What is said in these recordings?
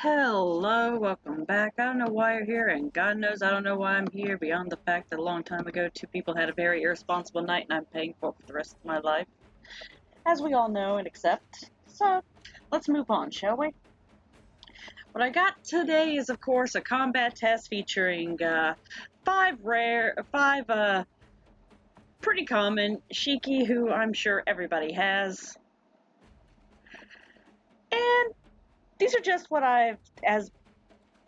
Hello, welcome back. I don't know why you're here, and God knows I don't know why I'm here, beyond the fact that a long time ago two people had a very irresponsible night and I'm paying for it for the rest of my life. As we all know and accept. So, let's move on, shall we? What I got today is, of course, a combat test featuring five pretty common Shiki, who I'm sure everybody has. And these are just what as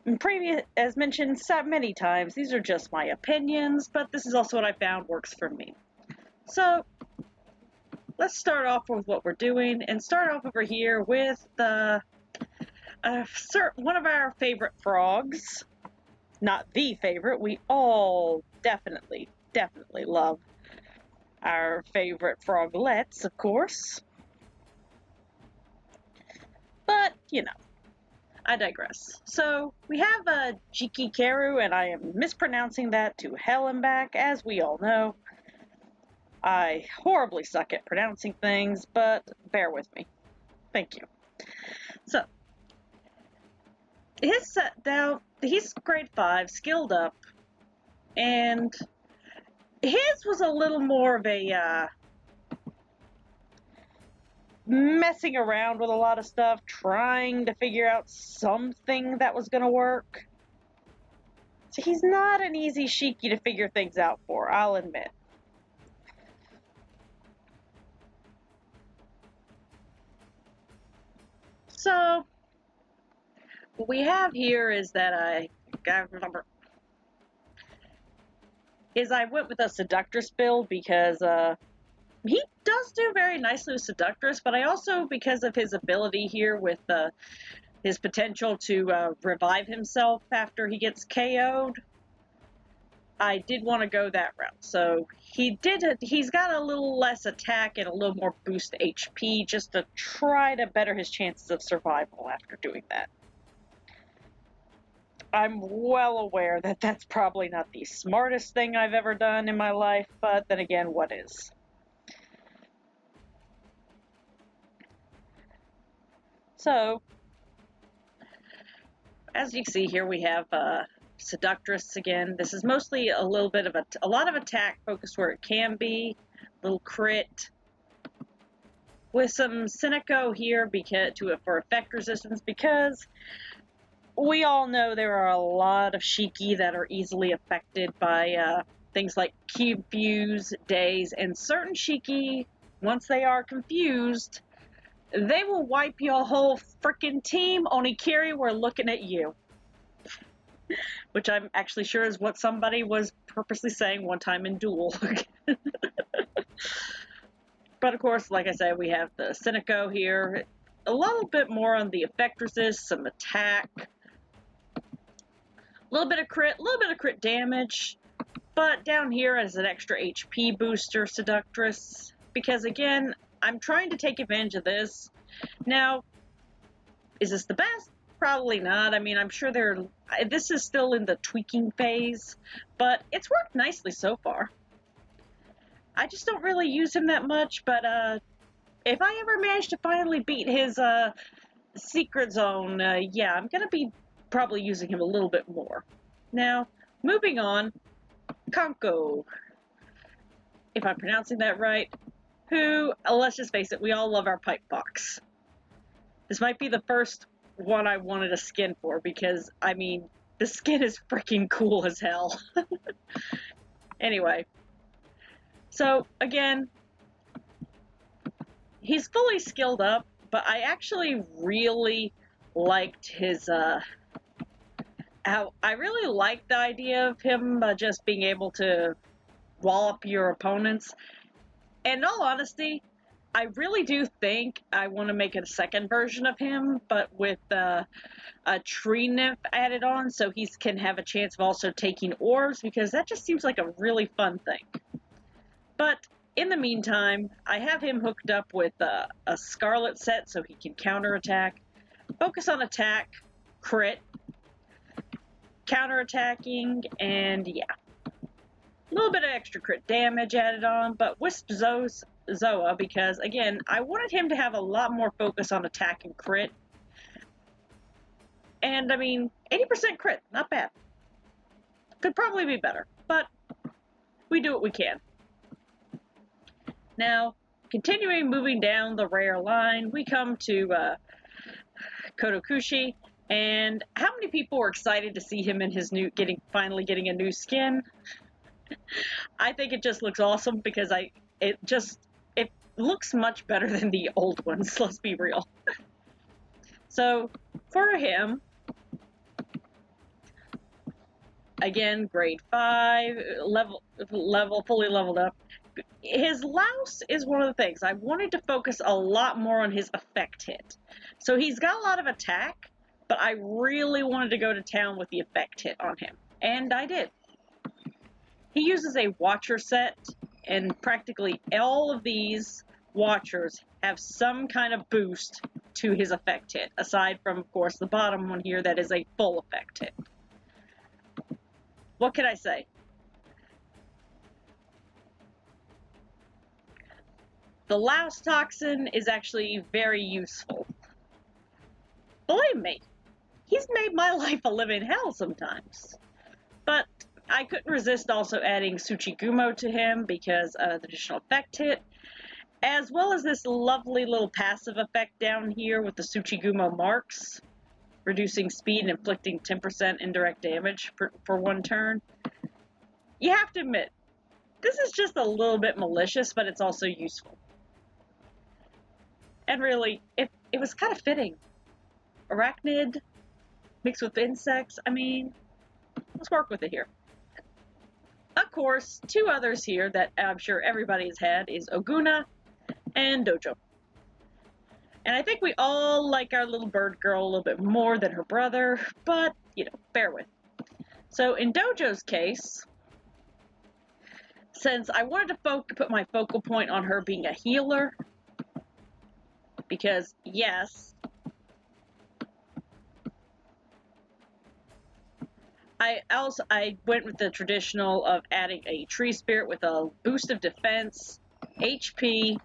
mentioned so many times, these are just my opinions, but this is also what I found works for me. So, let's start off with what we're doing, and start off over here with one of our favorite frogs. Not the favorite, we all definitely love our favorite froglets, of course. But, I digress. So, we have Jikikaeru, and I am mispronouncing that to hell and back, as we all know. I horribly suck at pronouncing things, but bear with me. Thank you. So, he's grade 5, skilled up, and his was a little more of a messing around with a lot of stuff, trying to figure out something that was going to work. So he's not an easy Shiki to figure things out for, I'll admit. So, what we have here is that I went with a Seductress build because he does do very nicely with Seductress, but I also, because of his ability here with his potential to revive himself after he gets KO'd, I did want to go that route. So he's got a little less attack and a little more boost HP just to try to better his chances of survival after doing that. I'm well aware that that's probably not the smartest thing I've ever done in my life, but then again, what is? So, as you can see here, we have Seductress again. This is mostly a little bit of a lot of attack focused where it can be, little crit, with some Seneko here for effect resistance, because we all know there are a lot of Shiki that are easily affected by things like confuse, daze, and certain Shiki, once they are confused, they will wipe your whole frickin' team. Onikiri, we're looking at you. Which I'm actually sure is what somebody was purposely saying one time in Duel. But of course, like I said, we have the Seneko here. A little bit more on the effect resist, some attack. A little bit of crit damage. But down here as an extra HP booster, Seductress. Because again, I'm trying to take advantage of this. Now, is this the best? Probably not. I mean, I'm sure this is still in the tweaking phase, but it's worked nicely so far. I just don't really use him that much, but if I ever manage to finally beat his secret zone, yeah, I'm gonna be probably using him a little bit more. Now, moving on, Kanko, if I'm pronouncing that right, who, let's just face it, we all love our pipe box. This might be the first one I wanted a skin for, because, I mean, the skin is freaking cool as hell. Anyway, so, again, he's fully skilled up, but I actually really liked his, I really liked the idea of him just being able to wallop your opponents. And in all honesty, I really do think I want to make a second version of him, but with a tree nymph added on, so he can have a chance of also taking orbs, because that just seems like a really fun thing. But in the meantime, I have him hooked up with a Scarlet set, so he can counterattack, focus on attack, crit, counterattacking, and yeah. A little bit of extra crit damage added on, but Wisp Zoa, because again, I wanted him to have a lot more focus on attack and crit. And I mean, 80% crit, not bad. Could probably be better, but we do what we can. Now, continuing moving down the rare line, we come to Kodokushi, and how many people were excited to see him in his new, finally getting a new skin? I think it just looks awesome because it looks much better than the old ones, let's be real. So, for him, again, grade 5, fully leveled up. His louse is one of the things. I wanted to focus a lot more on his effect hit. So he's got a lot of attack, but I really wanted to go to town with the effect hit on him. And I did. He uses a watcher set, and practically all of these watchers have some kind of boost to his effect hit, aside from, of course, the bottom one here that is a full effect hit. What can I say? The louse toxin is actually very useful. Believe me, he's made my life a living hell sometimes. But I couldn't resist also adding Tsuchigumo to him because of the additional effect hit, as well as this lovely little passive effect down here with the Tsuchigumo marks, reducing speed and inflicting 10% indirect damage for one turn. You have to admit, this is just a little bit malicious, but it's also useful. And really, it was kind of fitting. Arachnid mixed with insects, I mean, let's work with it here. Of course, two others here that I'm sure everybody's had is Oguna and Doujo. And I think we all like our little bird girl a little bit more than her brother, but, you know, bear with. So in Doujo's case, since I wanted to put my focal point on her being a healer, because, yes, I went with the traditional of adding a tree spirit with a boost of defense, HP,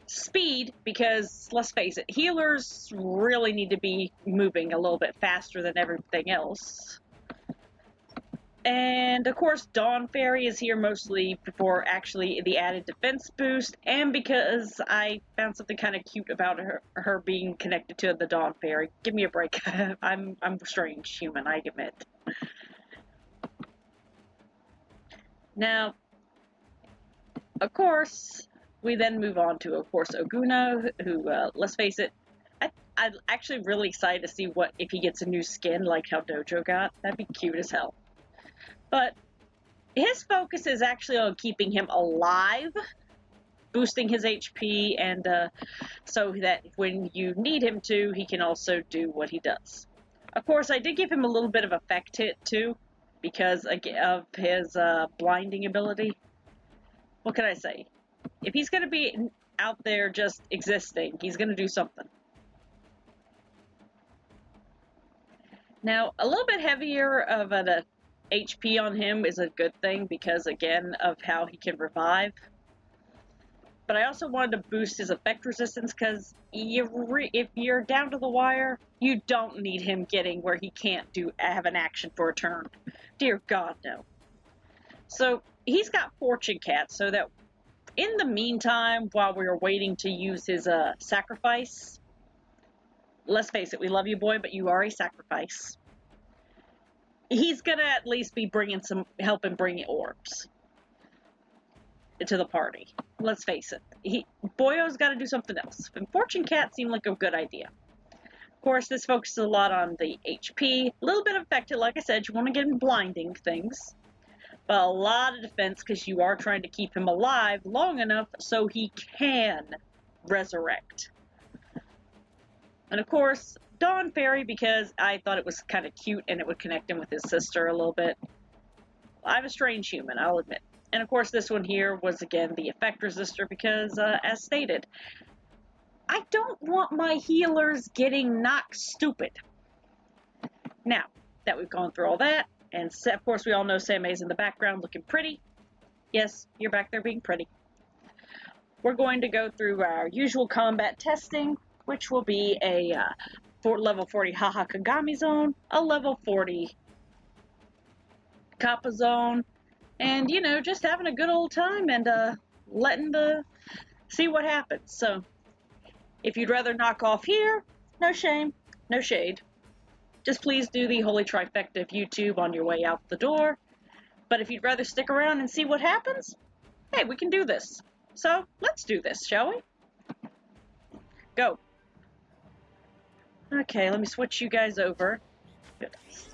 speed, because let's face it, healers really need to be moving a little bit faster than everything else. And of course, Dawn Fairy is here mostly for actually the added defense boost, and because I found something kind of cute about her being connected to the Dawn Fairy. Give me a break. I'm a strange human, I admit. Now, of course, we then move on to, of course, Oguna, who, let's face it, I'm actually really excited to see if he gets a new skin like how Doujo got. That'd be cute as hell. But his focus is actually on keeping him alive, boosting his HP, and so that when you need him to, he can also do what he does. Of course, I did give him a little bit of effect hit, too, because of his blinding ability. What can I say? If he's going to be out there just existing, he's going to do something. Now, a little bit heavier of an HP on him is a good thing because, again, of how he can revive. But I also wanted to boost his effect resistance because if you're down to the wire, you don't need him getting where he can't have an action for a turn. Dear God, no. So he's got Fortune Cat, so that in the meantime, while we were waiting to use his sacrifice, let's face it, we love you, boy, but you are a sacrifice. He's gonna at least be helping bring orbs to the party. Let's face it, Boyo's got to do something else. And Fortune Cat seemed like a good idea. Of course, this focuses a lot on the HP, a little bit affected, like I said, you want to get him blinding things, but a lot of defense because you are trying to keep him alive long enough so he can resurrect. And of course, Dawn Fairy, because I thought it was kind of cute and it would connect him with his sister a little bit. I'm a strange human, I'll admit. And of course, this one here was, again, the effect resistor because, as stated, I don't want my healers getting knocked stupid. Now, that we've gone through all that, and of course we all know Same's in the background looking pretty. Yes, you're back there being pretty. We're going to go through our usual combat testing, which will be a level 40 Hahakagami zone, a level 40 Kappa zone, and, you know, just having a good old time and see what happens. So, if you'd rather knock off here, no shame, no shade. Just please do the Holy Trifecta of YouTube on your way out the door. But if you'd rather stick around and see what happens, hey, we can do this. So, let's do this, shall we? Go. Okay, let me switch you guys over. Goodness.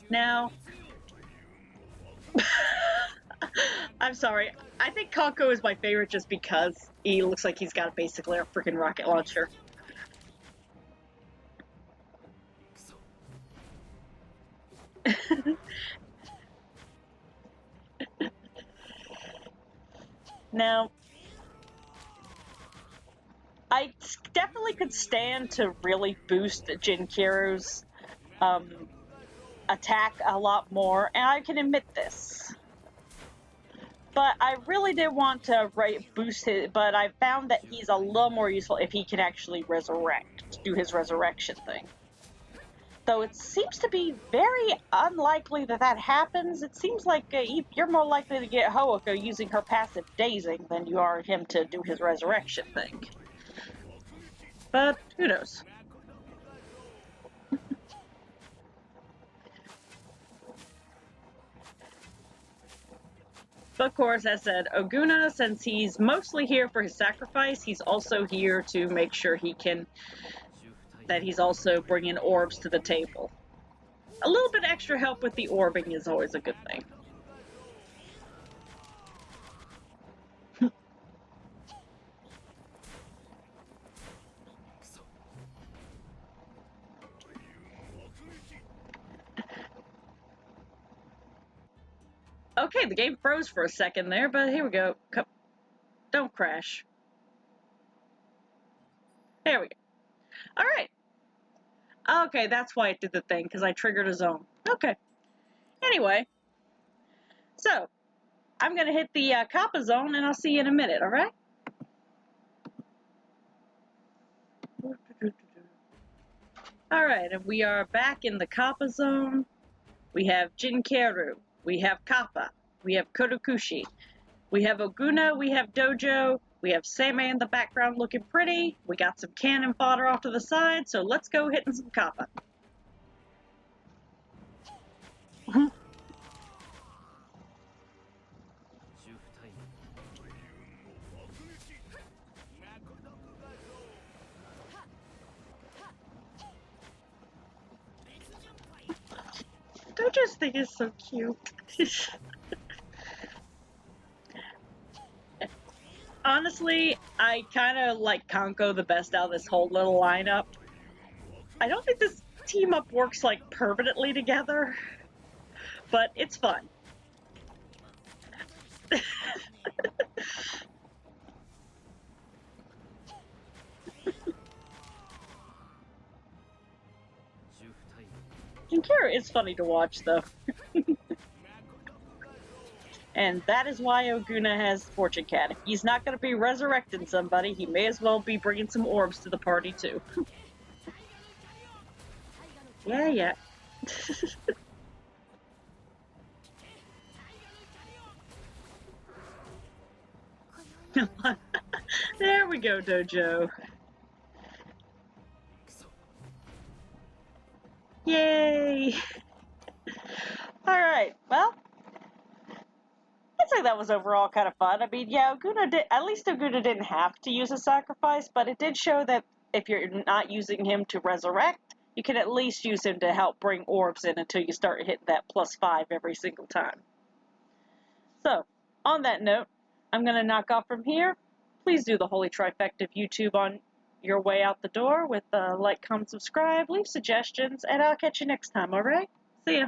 Now, I'm sorry. I think Kanko is my favorite just because he looks like he's got basically a freaking rocket launcher. Now, I definitely could stand to really boost Jikikaeru's attack a lot more, and I can admit this. But I really did want to boost his, but I found that he's a little more useful if he can actually resurrect, do his resurrection thing. Though it seems to be very unlikely that that happens. It seems like you're more likely to get Hoako using her passive dazing than you are him to do his resurrection thing. But who knows? But of course, as said, Oguna, since he's mostly here for his sacrifice, he's also here to make sure that he's also bringing orbs to the table. A little bit extra help with the orbing is always a good thing. Okay, the game froze for a second there, but here we go. Don't crash. There we go. Alright. Okay, that's why it did the thing, because I triggered a zone. Okay. Anyway. So, I'm going to hit the Kappa zone, and I'll see you in a minute, alright? Alright, and we are back in the Kappa zone. We have Jikikaeru. We have Kappa. We have Kodokushi. We have Oguna. We have Doujo. We have Samei in the background looking pretty. We got some cannon fodder off to the side, so let's go hitting some Kappa. Doujo's thing is so cute. Honestly, I kind of like Kanko the best out of this whole little lineup. I don't think this team up works like permanently together, but it's fun. Jikikaeru is funny to watch, though. And that is why Oguna has Fortune Cat. If he's not going to be resurrecting somebody, he may as well be bringing some orbs to the party, too. Yeah. There we go, Doujo. Yay! Alright, well, I'd say that was overall kind of fun. I mean, yeah, at least Oguna didn't have to use a sacrifice, but it did show that if you're not using him to resurrect, you can at least use him to help bring orbs in until you start hitting that +5 every single time. So, on that note, I'm going to knock off from here. Please do the Holy Trifecta of YouTube on your way out the door with like, comment, subscribe, leave suggestions, and I'll catch you next time, alright? See ya.